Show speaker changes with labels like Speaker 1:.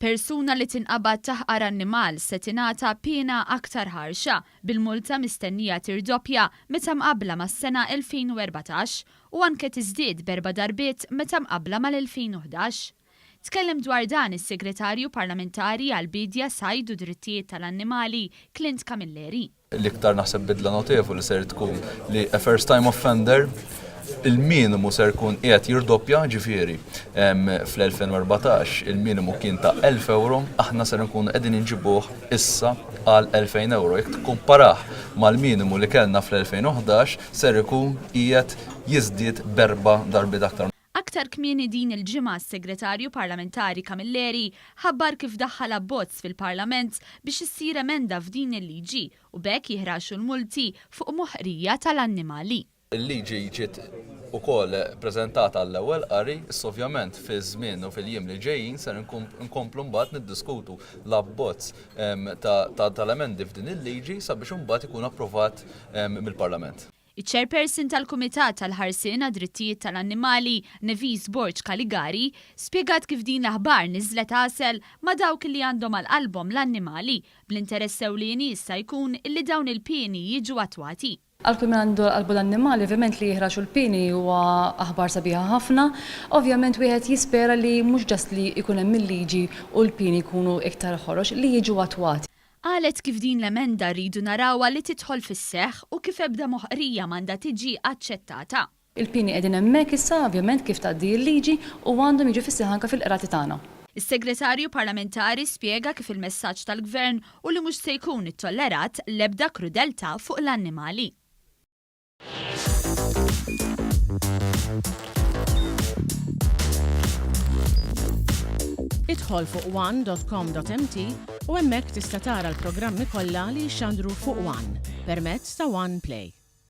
Speaker 1: Persuna li tinqabad taħqar annimal se tingħata pena aktar ħarxa bil-multa mistennija tirdoppja meta mqabbla mas-sena 2014 u anke tiżdied berba' darbiet meta mqabbla mal-2011. Tkellem dwar dan is-Segretarju Parlamentari għall-Bidja Sajd u Drittijiet tal-Annimali Clint Camilleri.
Speaker 2: L-iktar naħseb bidla notevoli ser tkun li a first time offender il-minimu ser kun qiegħed jirdoppja, ġifieri fl-2014 il-minimu kien ta' 1,000 euro, aħna ser nkunu qegħdin inġibuh issa għal 2,000 euro. Jekk tkumparah mal-minimu li kellna fl-2011 ser ikun qiegħed jiżdied berba' darbiet aktar.
Speaker 1: Aktar kmieni din il-ġimgħa s-Segretarju Parlamentari Camilleri ħabbar kif daħħal abbozz fil-Parlament biex issir emenda f'din il-liġi u bekk jihraxu l-multi fuq moħqrija tal-annimali.
Speaker 2: Il-liġi ġiet ukoll preżentata għall-ewwel qari, ovvjament fi żmien u fil-jiem li ġejjin se nkomplu mbagħad niddiskutu l-abbozz tal-emendi f'din il-liġi sabiex imbagħad ikun approvat mill-Parlament.
Speaker 1: Iċ-Chairperson tal-Kumitat tal-Ħarsien għad-Drittijiet tal-Annimali Nevis Borġ Kaligari spjegat kif din l-aħbar niżlet għasel ma' dawk li għandhom għal-qalbhom l-annimali bl-interess ewlieni issa jkun illi dawn il-pieni jiġu attwati.
Speaker 3: Għal-kum għandu għalbu l-annimali, ovvjament li jihraxu l-pini huwa aħbar sabiħa ħafna, ovvjament wieħed jispera li mhux ġast li jkun hemm il-liġi u l-pini jkunu iktar ħorox li jiġu attwati.
Speaker 1: Qalet kif din l-emenda rridu narawha li tidħol fis-seħħ u kif ebda moħqrija m'għandha tiġi aċċettata.
Speaker 3: Il-pini qegħdin hemmhekk issa ovvjament kif tgħaddi l-liġi u għandhom jiġu fis-seħħ anke fil-qrati tagħna.
Speaker 1: Is-Segretarju Parlamentari spjega kif il-messaġġ tal-Gvern u li mhux se jkun ittollerat l-ebda krudeltà fuq l-annimali.
Speaker 4: Idħol fuq one.com.mt u hemmhekk tista' tara l-programmi kollha li jxandru fuq One permezz ta' One Play.